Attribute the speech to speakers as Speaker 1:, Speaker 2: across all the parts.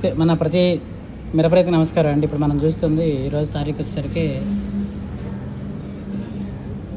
Speaker 1: Okay, మన ప్రతి మిరపరైతు నమస్కారం అండి. ఇప్పుడు మనం చూస్తుంది ఈరోజు తారీఖు వచ్చేసరికి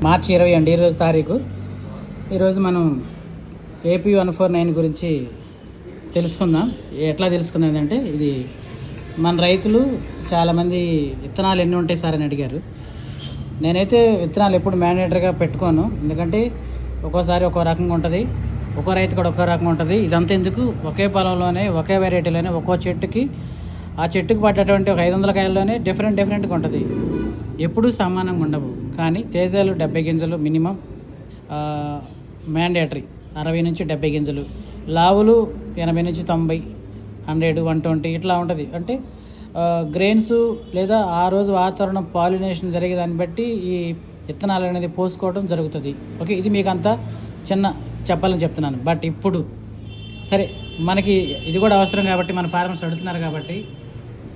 Speaker 1: మార్చి 20 అండి. ఈరోజు తారీఖు. ఈరోజు మనం ఏపీ 149 గురించి తెలుసుకుందాం. ఎట్లా తెలుసుకుందాం అంటే, ఇది మన రైతులు చాలామంది విత్తనాలు ఎన్ని ఉంటాయి సార్ అని అడిగారు. నేనైతే విత్తనాలు ఎప్పుడు మ్యాండేటరీగా పెట్టుకోను, ఎందుకంటే ఒక్కోసారి ఒక్కో రకంగా ఉంటుంది, ఒక్కో రైతు కూడా ఒక్కో రకంగా ఉంటుంది. ఇదంతా ఎందుకు, ఒకే పొలంలోనే ఒకే వెరైటీలోనే ఒక్కో చెట్టుకి ఆ చెట్టుకు పడ్డటువంటి ఒక 500 కాయల్లోనే డిఫరెంట్గా ఉంటుంది. ఎప్పుడూ సమానంగా ఉండవు. కానీ తేజాలు 70 గింజలు మినిమం మ్యాండేటరీ, 60 నుంచి 70 గింజలు. లావులు 80 నుంచి 90, 100, 120 ఇట్లా ఉంటుంది. అంటే గ్రెయిన్స్ లేదా ఆ రోజు వాతావరణం పాలినేషన్ జరిగే దాన్ని బట్టి ఈ విత్తనాలు అనేది పోసుకోవడం జరుగుతుంది. ఓకే, ఇది మీకు అంతా చిన్న చెప్పాలని చెప్తున్నాను. బట్ ఇప్పుడు సరే, మనకి ఇది కూడా అవసరం కాబట్టి మన ఫార్మర్స్ అడుగుతున్నారు కాబట్టి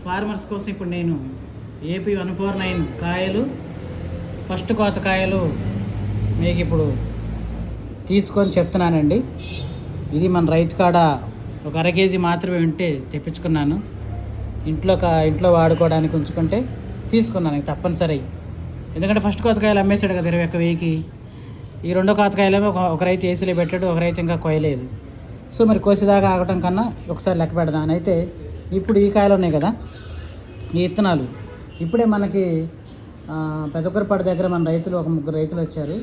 Speaker 1: ఫార్మర్స్ కోసం ఇప్పుడు నేను ఏపీ 149 కాయలు, ఫస్ట్ కోత కాయలు మీకు ఇప్పుడు తీసుకొని చెప్తున్నానండి. ఇది మన రైతు కాడ ఒక 1/2 కేజీ మాత్రమే ఉంటే తెప్పించుకున్నాను. ఇంట్లో వాడుకోవడానికి ఉంచుకుంటే తీసుకున్నాను తప్పనిసరి. ఎందుకంటే ఫస్ట్ కోతకాయలు అమ్మేశాడు కదా 21,000కి. ఈ రెండో కోతకాయలేమో ఒక రైతు ఏసీలో పెట్టాడు, ఒక రైతు ఇంకా కొయ్యలేదు. సో మరి కోసేదాకా ఆగటం కన్నా ఒకసారి లెక్క పెడదాం అని అయితే ఇప్పుడు ఈ కాయలు ఉన్నాయి కదా, ఈ విత్తనాలు ఇప్పుడే మనకి పెదకొరపాడు దగ్గర మన రైతులు ఒక 3 రైతులు వచ్చారు.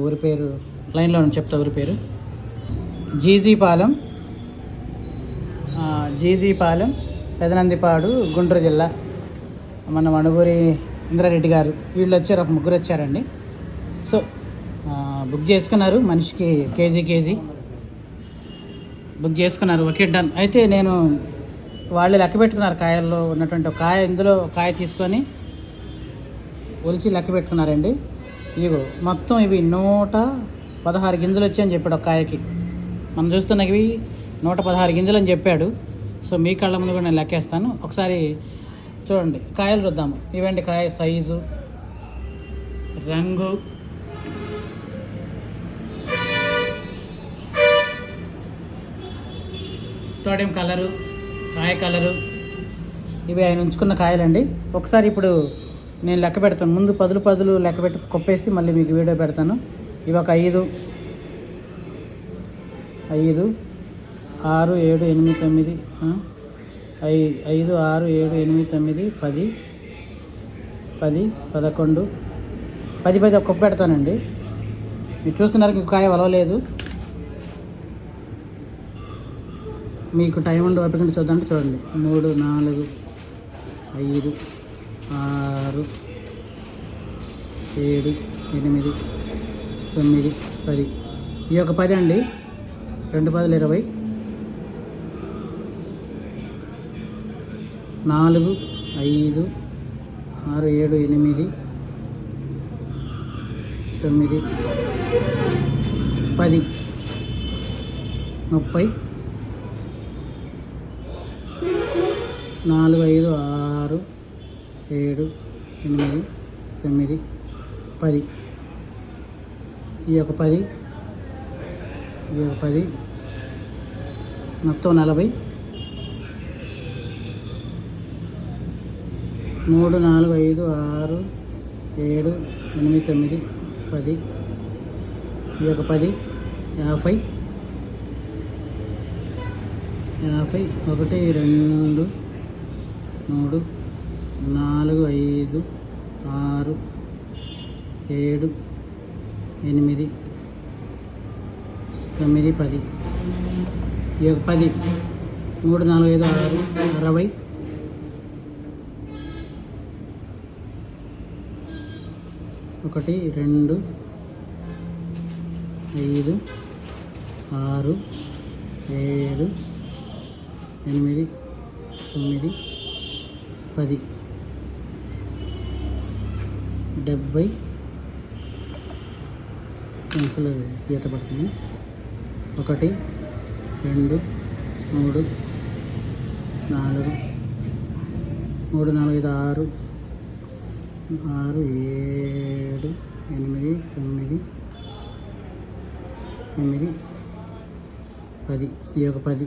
Speaker 1: ఊరి పేరు లైన్లో చెప్తా. ఊరి పేరు జీజీపాలెం, పెదనందిపాడు, గుంటూరు జిల్లా. మన మణుగూరి ఇంద్రారెడ్డి గారు వీళ్ళు వచ్చారు, ఒక 3 వచ్చారండి. సో బుక్ చేసుకున్నారు, మనిషికి కేజీ బుక్ చేసుకున్నారు. Okay, done. అయితే నేను వాళ్ళు లెక్క పెట్టుకున్నారు కాయల్లో ఉన్నటువంటి ఒక కాయ, ఇందులో కాయ తీసుకొని ఒలిచి లెక్క పెట్టుకున్నారండి. ఇగో మొత్తం ఇవి 116 గింజలు వచ్చాయని చెప్పాడు ఒక కాయకి. మనం చూస్తున్న ఇవి 116 గింజలు అని చెప్పాడు. సో మీ కళ్ళ ముందు కూడా నేను లెక్కేస్తాను, ఒకసారి చూడండి. కాయలు చూద్దాము. ఇవండి కాయ సైజు, రంగు, తోడేం కలరు, కాయ కలరు, ఇవి ఆయన ఉంచుకున్న కాయలండి. ఒకసారి ఇప్పుడు నేను లెక్క పెడతాను. ముందు పదులు లెక్క పెట్టి కొప్పేసి మళ్ళీ మీకు వీడియో పెడతాను. ఇవి ఒక 5, 6, 7, 8, 9, 5, 6, 7, 8, 9, 10, 11, 10 ఒక కొప్ప పెడతానండి. మీరు చూస్తున్నారు, ఇంకో కాయ వలవలేదు. మీకు టైం ఉండి ఓపికండి చూద్దామంటే చూడండి. 3, 4, 5, 6, 7, 8, 9, 10. ఈ యొక్క 10 అండి. 2 10 20, 4, 5, 6, 7, 8, 9, 10, 30, 4, 5, 6, 7, 8, 9, 10. ఈ యొక్క 10, మొత్తం 40. 3, 4, 5, 6, 7, 8, 9, 10. ఈ యొక్క 10 50. 1, 2, 3, 4, 5, 6, 7, 8, 9, 10. ఈ యొక్క 10, 3, 4, 5, 6, 60. 1, 2, 5, 6, 7, 8, 9, 10. 70 పెన్సిల్ గీత పడుతుంది. 1, 2, 3, 4, 3, 4, 5, 6, 6, 7, 8, 9, 9, 10. ఈ యొక్క 10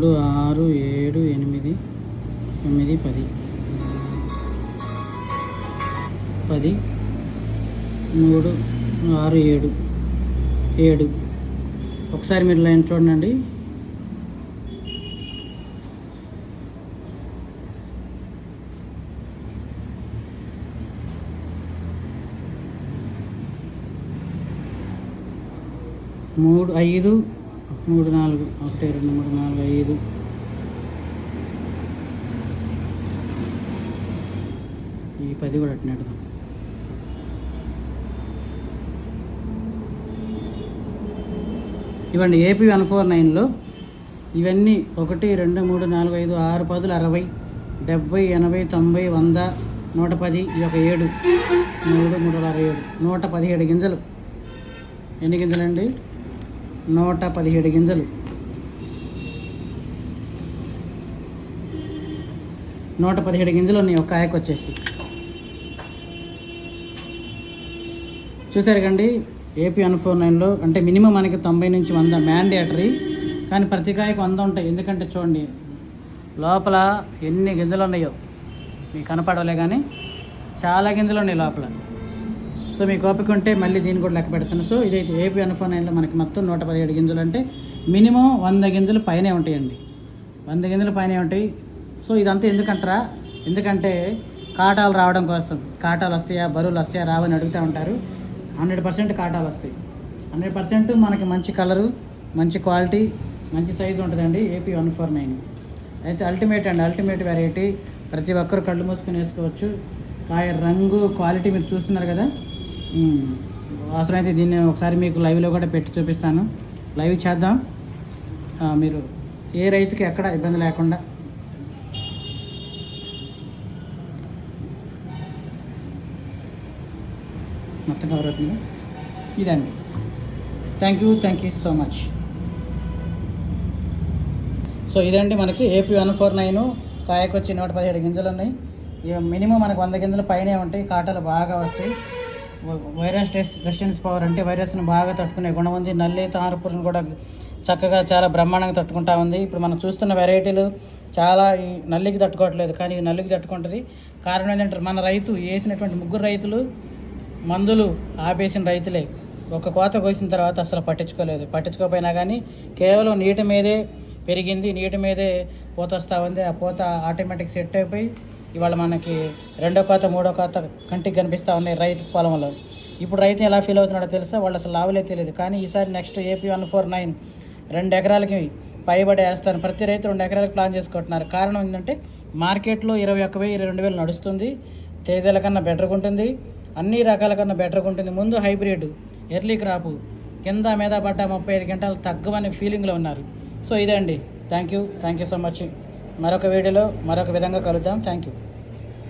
Speaker 1: 3, 6, 7, 8, 9, 10. 10, 3, 6, 7. 7. ఒకసారి మీరు లైన్ చూడండి. మూడు 5, 3, 4, 1, 2, 3, 4, 5. ఈ 10 కూడా అట్నే పెడదాం. ఇవ్వండి ఏపీ 149లో ఇవన్నీ 1, 2, 3, 4, 5, 6, 10, 60, 70, 80, 90, 100, 110. ఈ ఒక 7, 3, 3, 6, 7, 117 గింజలు. ఎన్ని గింజలండి? 117 గింజలు. 117 గింజలు ఉన్నాయి ఒక కాయకు వచ్చేసి. చూసారు కండి ఏపీ 149లో అంటే మినిమం మనకి 90 నుంచి 100 మ్యాండేటరీ, కానీ ప్రతి కాయకు 100 ఉంటాయి. ఎందుకంటే చూడండి లోపల ఎన్ని గింజలు ఉన్నాయో మీకు కనపడలే, కానీ చాలా గింజలు ఉన్నాయి లోపల. సో మీకు ఓపిక ఉంటే మళ్ళీ దీన్ని కూడా లెక్క పెడతాను. సో ఇదైతే ఏపీ 149లో మనకి మొత్తం 117 గింజలు అంటే మినిమం 100 గింజలు పైనే ఉంటాయండి. 100 గింజలు పైనే ఉంటాయి. సో ఇదంతా ఎందుకంటారా? ఎందుకంటే కాటాలు రావడం కోసం. కాటాలు వస్తాయా, బరువులు వస్తాయా, రావని అడుగుతూ ఉంటారు. 100% కాటాలు వస్తాయి. 100% మనకి మంచి కలరు, మంచి క్వాలిటీ, మంచి సైజు ఉంటుందండి ఏపీ 149. అయితే అల్టిమేట్ వెరైటీ. ప్రతి ఒక్కరు కళ్ళు మూసుకొని వేసుకోవచ్చు. కాయ రంగు, క్వాలిటీ మీరు చూస్తున్నారు కదా. అవసరమైతే దీన్ని ఒకసారి మీకు లైవ్లో కూడా పెట్టి చూపిస్తాను. లైవ్ చేద్దాం. మీరు ఏ రైతుకి ఎక్కడ ఇబ్బంది లేకుండా. మొత్తం కవర్ అవుతుంది. ఇదండి. Thank you so much. So ఇదండి మనకి ఏపీ 149 కాయకు వచ్చి 117 గింజలు ఉన్నాయి. మినిమం మనకు 100 గింజల పైనే ఉంటాయి. కాటలు బాగా వస్తాయి. వైరస్ రెసిస్టెన్స్ పవర్ అంటే వైరస్ని బాగా తట్టుకునే గుణం ఉంది. నల్లి, తామరపురుగును కూడా చక్కగా చాలా బ్రహ్మాండంగా తట్టుకుంటా ఉంది. ఇప్పుడు మనం చూస్తున్న వెరైటీలు చాలా ఈ నల్లికి తట్టుకోవట్లేదు, కానీ ఈ నల్లికి తట్టుకుంటుంది. కారణం ఏంటంటే మన రైతు వేసినటువంటి 3 రైతులు మందులు ఆపేసిన రైతులే. ఒక కోత కోసిన తర్వాత అసలు పట్టించుకోకపోయినా కానీ కేవలం నీటి మీదే పెరిగింది, నీటి మీదే పూత వస్తూ ఉంది. ఆ పూత ఆటోమేటిక్ సెట్ అయిపోయి ఇవాళ మనకి 2వ కోత 3వ కోత కంటికి కనిపిస్తూ ఉన్నాయి రైతు పొలంలో. ఇప్పుడు రైతు ఎలా ఫీల్ అవుతున్నాడో తెలుసా? వాళ్ళు అసలు లావులే తెలియదు. కానీ ఈసారి నెక్స్ట్ ఏపీ 149 2 ఎకరాలకి పైబడి వేస్తారు. ప్రతి రైతు 2 ఎకరాలకు ప్లాన్ చేసుకుంటున్నారు. కారణం ఏంటంటే మార్కెట్లో 21,000, 22,000 నడుస్తుంది. తేజాల కన్నా బెటర్గా ఉంటుంది, అన్ని రకాల కన్నా బెటర్గా ఉంటుంది. ముందు హైబ్రిడ్, ఎర్లీ క్రాపు, కింద మీద పడ్డ 35 గంటలు తగ్గమనే ఫీలింగ్లో ఉన్నారు. సో ఇదే అండి. Thank you so much. మరొక వీడియోలో మరొక విధంగా కలుద్దాం. Thank you.